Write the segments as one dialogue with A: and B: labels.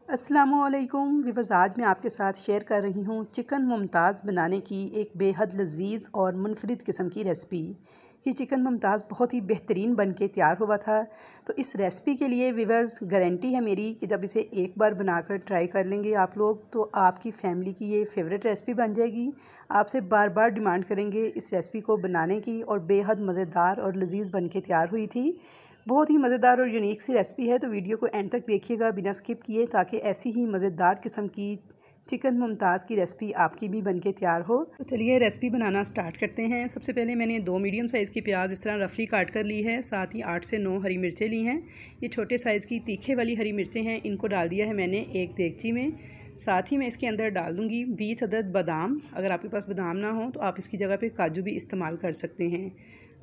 A: अस्सलामुअलैकुम व्यूअर्स, आज मैं आपके साथ शेयर कर रही हूँ चिकन मुमताज़ बनाने की एक बेहद लजीज़ और मुनफरिद किस्म की रेसिपी। ये चिकन मुमताज़ बहुत ही बेहतरीन बन के तैयार हुआ था। तो इस रेसिपी के लिए व्यूअर्स गारंटी है मेरी कि जब इसे एक बार बनाकर ट्राई कर लेंगे आप लोग तो आपकी फैमिली की ये फेवरेट रेसिपी बन जाएगी। आपसे बार बार डिमांड करेंगे इस रेसिपी को बनाने की और बेहद मज़ेदार और लजीज़ बन के तैयार हुई थी। बहुत ही मज़ेदार और यूनिक सी रेसिपी है, तो वीडियो को एंड तक देखिएगा बिना स्किप किए, ताकि ऐसी ही मज़ेदार किस्म की चिकन मुमताज़ की रेसिपी आपकी भी बनके तैयार हो। तो चलिए रेसिपी बनाना स्टार्ट करते हैं। सबसे पहले मैंने 2 मीडियम साइज़ की प्याज इस तरह रफली काट कर ली है, साथ ही 8 से 9 हरी मिर्चें ली हैं। ये छोटे साइज़ की तीखे वाली हरी मिर्चें हैं, इनको डाल दिया है मैंने एक देगची में। साथ ही मैं इसके अंदर डाल दूँगी 20 अदद बादाम। अगर आपके पास बादाम ना हो तो आप इसकी जगह पे काजू भी इस्तेमाल कर सकते हैं।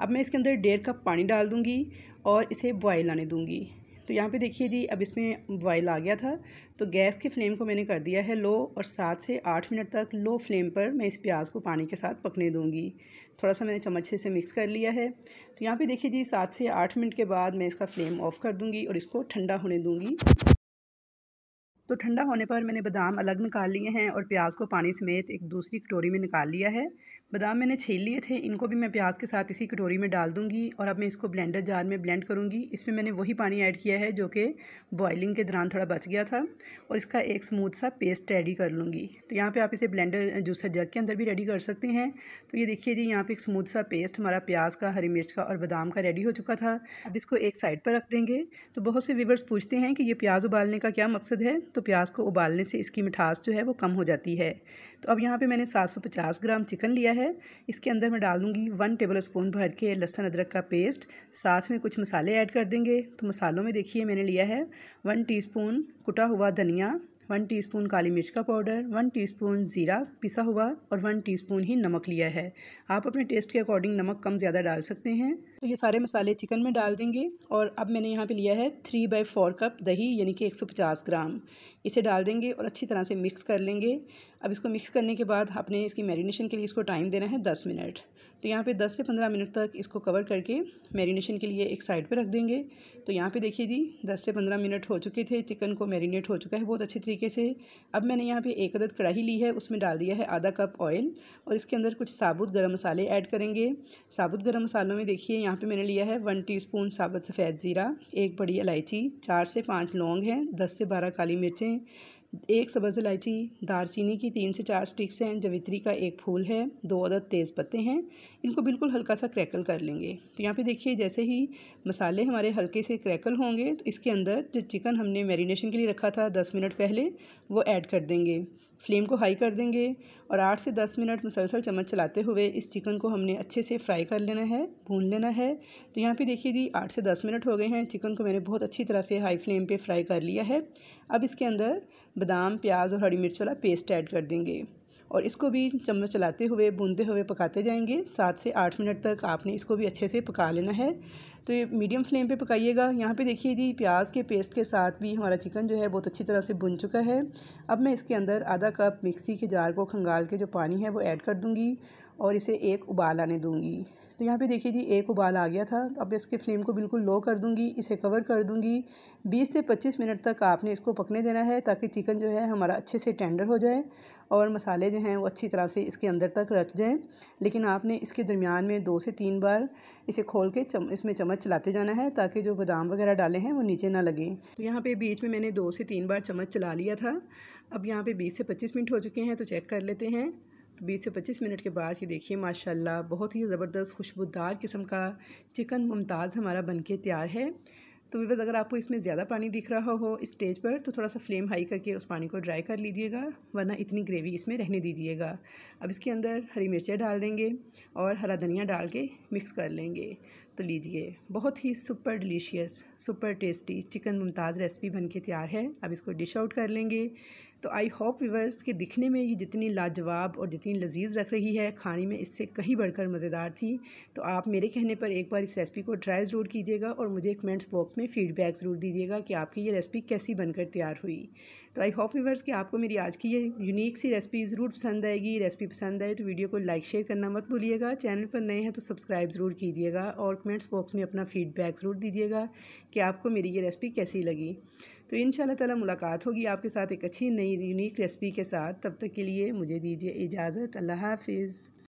A: अब मैं इसके अंदर 1.5 कप पानी डाल दूँगी और इसे बॉयल आने दूँगी। तो यहाँ पे देखिए जी, अब इसमें बॉयल आ गया था, तो गैस की फ्लेम को मैंने कर दिया है लो और 7 से 8 मिनट तक लो फ्लेम पर मैं इस प्याज को पानी के साथ पकने दूँगी। थोड़ा सा मैंने चम्मच से इसे मिक्स कर लिया है। तो यहाँ पे देखिए जी, 7 से 8 मिनट के बाद मैं इसका फ्लेम ऑफ़ कर दूँगी और इसको ठंडा होने दूँगी। तो ठंडा होने पर मैंने बादाम अलग निकाल लिए हैं और प्याज को पानी समेत एक दूसरी कटोरी में निकाल लिया है। बादाम मैंने छील लिए थे, इनको भी मैं प्याज के साथ इसी कटोरी में डाल दूंगी और अब मैं इसको ब्लेंडर जार में ब्लेंड करूंगी। इसमें मैंने वही पानी ऐड किया है जो कि बॉइलिंग के दौरान थोड़ा बच गया था, और इसका एक स्मूथ सा पेस्ट रेडी कर लूँगी। तो यहाँ पर आप इसे ब्लेंडर जूसर जग के अंदर भी रेडी कर सकते हैं। तो ये देखिए जी, यहाँ पर एक स्मूथ सा पेस्ट हमारा प्याज का, हरी मिर्च का और बादाम का रेडी हो चुका था। अब इसको एक साइड पर रख देंगे। तो बहुत से व्यूअर्स पूछते हैं कि ये प्याज उबालने का क्या मकसद है। तो प्याज को उबालने से इसकी मिठास जो है वो कम हो जाती है। तो अब यहाँ पे मैंने 750 ग्राम चिकन लिया है। इसके अंदर मैं डाल दूँगी 1 टेबल स्पून भर के लहसुन अदरक का पेस्ट। साथ में कुछ मसाले ऐड कर देंगे। तो मसालों में देखिए मैंने लिया है 1 टीस्पून कुटा हुआ धनिया, 1 टीस्पून काली मिर्च का पाउडर, 1 टीस्पून ज़ीरा पिसा हुआ और 1 टीस्पून ही नमक लिया है। आप अपने टेस्ट के अकॉर्डिंग नमक कम ज़्यादा डाल सकते हैं। तो ये सारे मसाले चिकन में डाल देंगे। और अब मैंने यहाँ पे लिया है 3/4 कप दही, यानी कि 150 ग्राम। इसे डाल देंगे और अच्छी तरह से मिक्स कर लेंगे। अब इसको मिक्स करने के बाद अपने इसकी मैरिनेशन के लिए इसको टाइम देना है 10 मिनट। तो यहाँ पे 10 से 15 मिनट तक इसको कवर करके मैरिनेशन के लिए एक साइड पे रख देंगे। तो यहाँ पे देखिए जी, 10 से 15 मिनट हो चुके थे, चिकन को मैरिनेट हो चुका है बहुत अच्छी तरीके से। अब मैंने यहाँ पे एक अदद कढ़ाई ली है, उसमें डाल दिया है आधा कप ऑयल और इसके अंदर कुछ साबुत गरम मसाले ऐड करेंगे। साबुत गरम मसालों में देखिए यहाँ पे मैंने लिया है 1 टीस्पून साबुत सफ़ेद ज़ीरा, 1 बड़ी इलायची, 4 से 5 लौंग हैं, 10 से 12 काली मिर्चें, 1 सब्ज़ इलायची, दालचीनी की 3 से 4 स्टिक्स हैं, जवित्री का 1 फूल है, 2 अदद तेज़ पत्ते हैं। इनको बिल्कुल हल्का सा क्रैकल कर लेंगे। तो यहाँ पे देखिए, जैसे ही मसाले हमारे हल्के से क्रैकल होंगे तो इसके अंदर जो चिकन हमने मैरिनेशन के लिए रखा था 10 मिनट पहले, वो ऐड कर देंगे। फ्लेम को हाई कर देंगे और 8 से 10 मिनट मुसलसल चम्मच चलाते हुए इस चिकन को हमने अच्छे से फ्राई कर लेना है, भून लेना है। तो यहाँ पे देखिए जी, 8 से 10 मिनट हो गए हैं। चिकन को मैंने बहुत अच्छी तरह से हाई फ्लेम पे फ्राई कर लिया है। अब इसके अंदर बादाम, प्याज और हरी मिर्च वाला पेस्ट ऐड कर देंगे और इसको भी चम्मच चलाते हुए भूनते हुए पकाते जाएंगे। 7 से 8 मिनट तक आपने इसको भी अच्छे से पका लेना है। तो ये मीडियम फ्लेम पे पकाइएगा। यहाँ पे देखिए जी, प्याज के पेस्ट के साथ भी हमारा चिकन जो है बहुत अच्छी तरह से भुन चुका है। अब मैं इसके अंदर आधा कप मिक्सी के जार को खंगाल के जो पानी है वो ऐड कर दूँगी और इसे एक उबाल आने दूँगी। तो यहाँ पे देखिए जी, एक उबाल आ गया था। तो अब इसके फ्लेम को बिल्कुल लो कर दूँगी, इसे कवर कर दूँगी। 20 से 25 मिनट तक आपने इसको पकने देना है, ताकि चिकन जो है हमारा अच्छे से टेंडर हो जाए और मसाले जो हैं वो अच्छी तरह से इसके अंदर तक रच जाएँ। लेकिन आपने इसके दरमियान में 2 से 3 बार इसे खोल के इसमें चम्मच चलाते जाना है, ताकि जो बादाम वगैरह डाले हैं वो नीचे ना लगें। तो यहाँ पे बीच में मैंने 2 से 3 बार चम्मच चला लिया था। अब यहाँ पे 20 से 25 मिनट हो चुके हैं, तो चेक कर लेते हैं। तो 20 से 25 मिनट के बाद ये देखिए, माशाल्लाह बहुत ही ज़बरदस्त खुशबूदार किस्म का चिकन मुमताज़ हमारा बनके तैयार है। तो व्यूअर्स, अगर आपको इसमें ज़्यादा पानी दिख रहा हो इस स्टेज पर, तो थोड़ा सा फ्लेम हाई करके उस पानी को ड्राई कर लीजिएगा, वरना इतनी ग्रेवी इसमें रहने दीजिएगा। अब इसके अंदर हरी मिर्चें डाल देंगे और हरा धनिया डाल के मिक्स कर लेंगे। तो लीजिए, बहुत ही super delicious, super tasty chicken Mumtaz recipe बनके तैयार है। अब इसको डिश आउट कर लेंगे। तो आई होप व्यूअर्स कि दिखने में ये जितनी लाजवाब और जितनी लजीज़ लग रही है, खाने में इससे कहीं बढ़कर मज़ेदार थी। तो आप मेरे कहने पर एक बार इस रेसिपी को ट्राई ज़रूर कीजिएगा और मुझे कमेंट्स बॉक्स में फ़ीडबैक ज़रूर दीजिएगा कि आपकी ये रेसिपी कैसी बनकर तैयार हुई। तो आई होप व्यूअर्स कि आपको मेरी आज की ये यूनिक सी रेसिपी ज़रूर पसंद आएगी। रेसिपी पसंद आए तो वीडियो को लाइक शेयर करना मत भूलिएगा। चैनल पर नए हैं तो सब्सक्राइब ज़रूर कीजिएगा और कमेंट्स बॉक्स में अपना फ़ीडबैक ज़रूर दीजिएगा कि आपको मेरी ये रेसिपी कैसी लगी। तो इंशाल्लाह ताला मुलाकात होगी आपके साथ एक अच्छी नई यूनिक रेसिपी के साथ। तब तक के लिए मुझे दीजिए इजाज़त। अल्लाह हाफ़िज़।